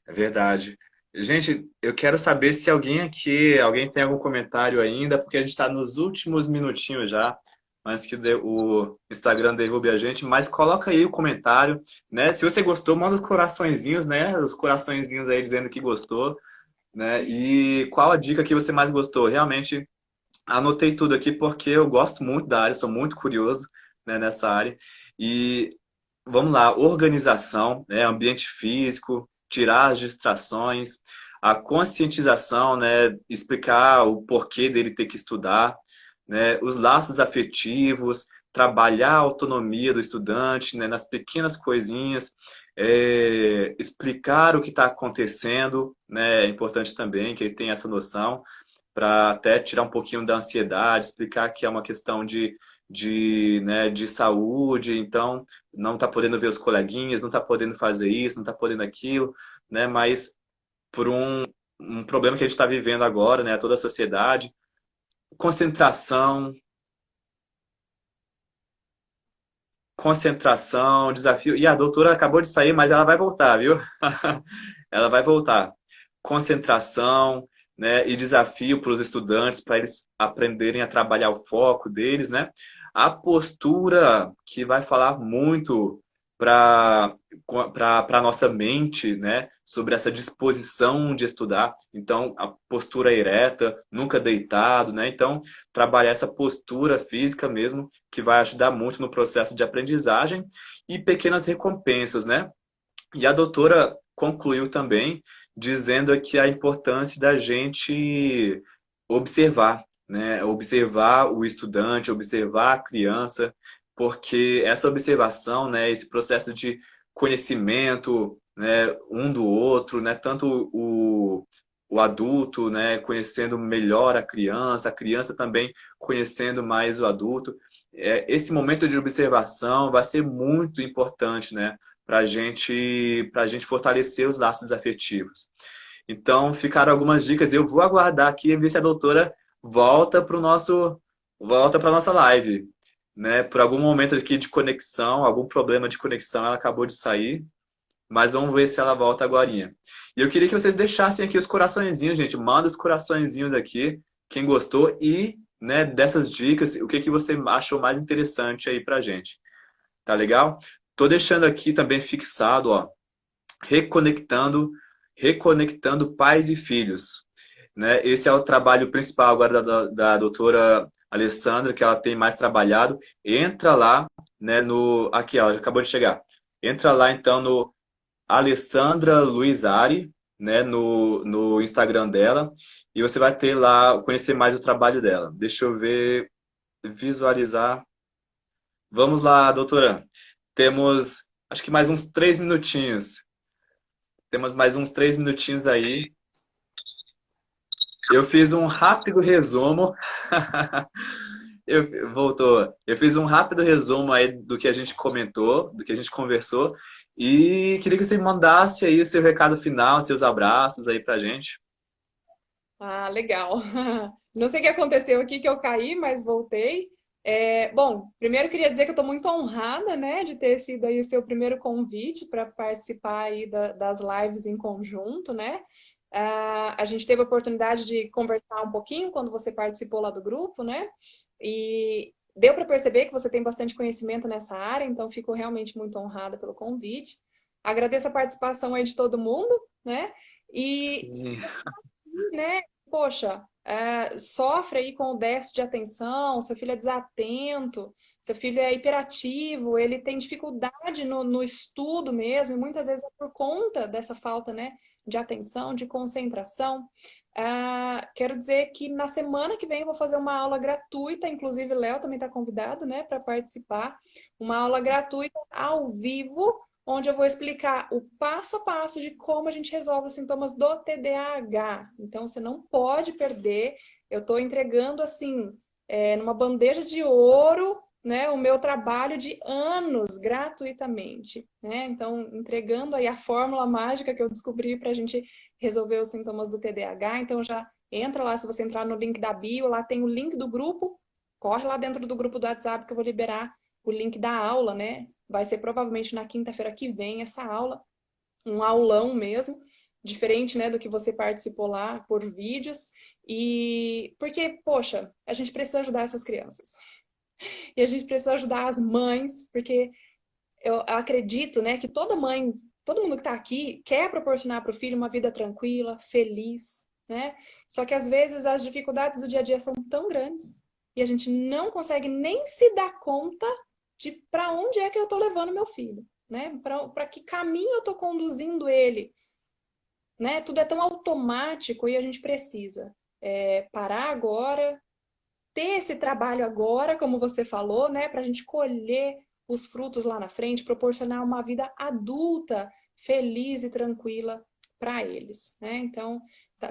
é verdade. Gente, eu quero saber se alguém tem algum comentário ainda, porque a gente está nos últimos minutinhos já. antes que o Instagram derrube a gente, mas coloca aí o comentário, né? Se você gostou, manda os coraçõezinhos, né? Os coraçõezinhos aí dizendo que gostou, né? E qual a dica que você mais gostou? Realmente anotei tudo aqui porque eu gosto muito da área, sou muito curioso, né, nessa área. E vamos lá, organização, né, ambiente físico, tirar as distrações, a conscientização, né, explicar o porquê dele ter que estudar, né, os laços afetivos, trabalhar a autonomia do estudante, né, nas pequenas coisinhas, explicar o que está acontecendo, né, é importante também que ele tenha essa noção para até tirar um pouquinho da ansiedade, explicar que é uma questão né, de saúde, então não está podendo ver os coleguinhas, não está podendo fazer isso, não está podendo aquilo, né, mas por um problema que a gente está vivendo agora, né, toda a sociedade, concentração, desafio. E a doutora acabou de sair, mas ela vai voltar, viu? Ela vai voltar. Concentração, né, e desafio para os estudantes, para eles aprenderem a trabalhar o foco deles, né? A postura que vai falar muito para a nossa mente, né, sobre essa disposição de estudar. Então, a postura ereta, nunca deitado, né? Então, trabalhar essa postura física mesmo, que vai ajudar muito no processo de aprendizagem e pequenas recompensas, né? E a doutora concluiu também dizendo aqui a importância da gente observar, né? Observar o estudante, observar a criança, porque essa observação, né, esse processo de conhecimento, né, um do outro, né, tanto o adulto, né, conhecendo melhor a criança também conhecendo mais o adulto. Esse momento de observação vai ser muito importante, né, para gente fortalecer os laços afetivos. Então, ficaram algumas dicas. Eu vou aguardar aqui e ver se a doutora volta para o nosso, volta para nossa live, né? Por algum momento aqui de conexão, algum problema de conexão, ela acabou de sair, mas vamos ver se ela volta agorinha. E eu queria que vocês deixassem aqui os coraçõezinhos, gente. Manda os coraçõezinhos aqui, quem gostou e, né, dessas dicas, o que que você achou mais interessante aí pra gente. Tá legal? Tô deixando aqui também fixado, ó, reconectando, reconectando pais e filhos, né? Esse é o trabalho principal agora da doutora Alessandra, que ela tem mais trabalhado. Entra lá, né, no aqui, ela acabou de chegar. Entra lá então no Alessandra Luizari, né, no Instagram dela, e você vai ter lá conhecer mais o trabalho dela. Deixa eu ver, visualizar. Vamos lá, doutora. Temos, acho que mais uns 3 minutinhos. Temos mais uns 3 minutinhos aí. Eu fiz um rápido resumo. Voltou. Eu fiz um rápido resumo aí do que a gente comentou, do que a gente conversou. E queria que você mandasse aí seu recado final, seus abraços aí pra gente. Ah, legal. Não sei o que aconteceu aqui que eu caí, mas voltei. Bom, primeiro queria dizer que eu estou muito honrada, né, de ter sido aí o seu primeiro convite para participar aí das lives em conjunto, né? A gente teve a oportunidade de conversar um pouquinho quando você participou lá do grupo, né? E deu para perceber que você tem bastante conhecimento nessa área, então fico realmente muito honrada pelo convite. Agradeço a participação aí de todo mundo, né? E Sim. né? Poxa, sofre aí com o déficit de atenção, seu filho é desatento, seu filho é hiperativo, ele tem dificuldade no estudo mesmo, e muitas vezes é por conta dessa falta, né, de atenção, de concentração. Quero dizer que na semana que vem eu vou fazer uma aula gratuita, inclusive o Léo também está convidado, né, para participar, uma aula gratuita ao vivo, onde eu vou explicar o passo a passo de como a gente resolve os sintomas do TDAH. Então, você não pode perder. Eu estou entregando, assim, numa bandeja de ouro, né, o meu trabalho de anos gratuitamente, né? Então, entregando aí a fórmula mágica que eu descobri para a gente resolver os sintomas do TDAH. Então, já entra lá, se você entrar no link da bio, lá tem o link do grupo, corre lá dentro do grupo do WhatsApp que eu vou liberar o link da aula, né? Vai ser provavelmente na quinta-feira que vem essa aula, um aulão mesmo, diferente, né, do que você participou lá por vídeos. E porque, poxa, a gente precisa ajudar essas crianças. E a gente precisa ajudar as mães, porque eu acredito, né, que toda mãe, todo mundo que está aqui quer proporcionar para o filho uma vida tranquila, feliz, né? Só que às vezes as dificuldades do dia a dia são tão grandes e a gente não consegue nem se dar conta de para onde é que eu estou levando meu filho, né? Para que caminho eu estou conduzindo ele, né? Tudo é tão automático e a gente precisa parar agora, ter esse trabalho agora, como você falou, né, para a gente colher os frutos lá na frente, proporcionar uma vida adulta, feliz e tranquila para eles, né? Então,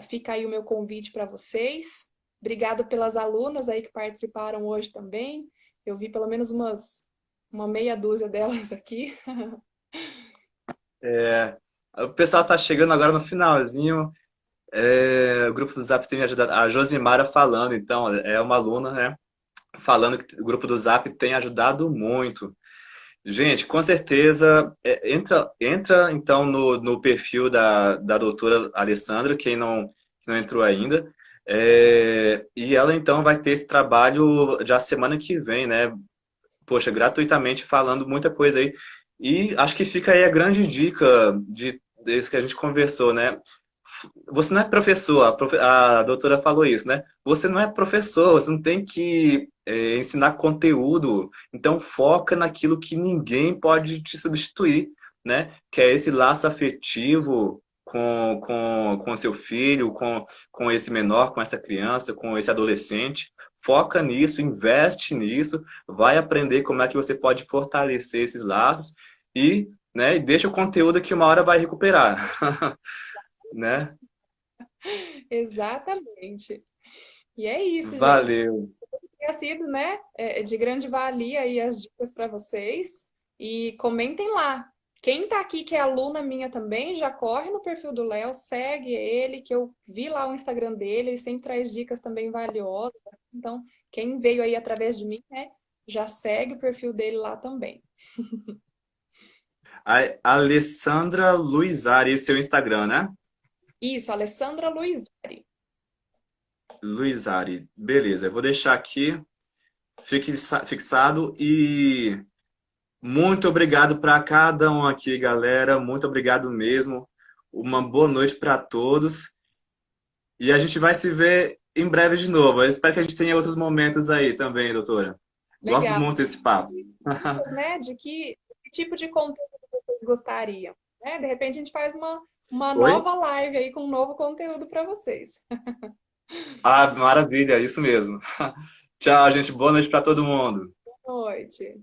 fica aí o meu convite para vocês. Obrigado pelas alunas aí que participaram hoje também. Eu vi pelo menos uma meia dúzia delas aqui. O pessoal tá chegando agora no finalzinho. O grupo do Zap tem me ajudado. A Josimara falando, então, é uma aluna, né? Falando que o grupo do Zap tem ajudado muito. Gente, com certeza, entra então no perfil da doutora Alessandra, quem não entrou ainda. E ela então vai ter esse trabalho já semana que vem, né? Poxa, gratuitamente falando muita coisa aí. E acho que fica aí a grande dica desse que a gente conversou, né? Você não é professor, a doutora falou isso, né? Você não é professor, você não tem que ensinar conteúdo, então foca naquilo que ninguém pode te substituir, né? Que é esse laço afetivo com seu filho, com esse menor, com essa criança, com esse adolescente. Foca nisso, investe nisso, vai aprender como é que você pode fortalecer esses laços e, né, deixa o conteúdo que uma hora vai recuperar, né? Exatamente. E é isso, gente. Valeu. Tenha sido, né, de grande valia aí as dicas para vocês. E comentem lá. Quem tá aqui que é aluna minha também, já corre no perfil do Léo, segue ele, que eu vi lá o Instagram dele, ele sempre traz dicas também valiosas. Então, quem veio aí através de mim, né, já segue o perfil dele lá também. A Alessandra Luizari, esse é o Instagram, né? Isso, Alessandra Luizari. Luizari. Beleza, eu vou deixar aqui fixado e muito obrigado para cada um aqui, galera. Muito obrigado mesmo. Uma boa noite para todos. E a gente vai se ver em breve de novo. Eu espero que a gente tenha outros momentos aí também, doutora. Gosto Legal. muito desse papo. Dicas, né, de que tipo de conteúdo vocês gostariam, né? De repente a gente faz uma Oi? nova live aí com um novo conteúdo para vocês. Ah, maravilha, isso mesmo. Tchau, gente. Boa noite para todo mundo. Boa noite.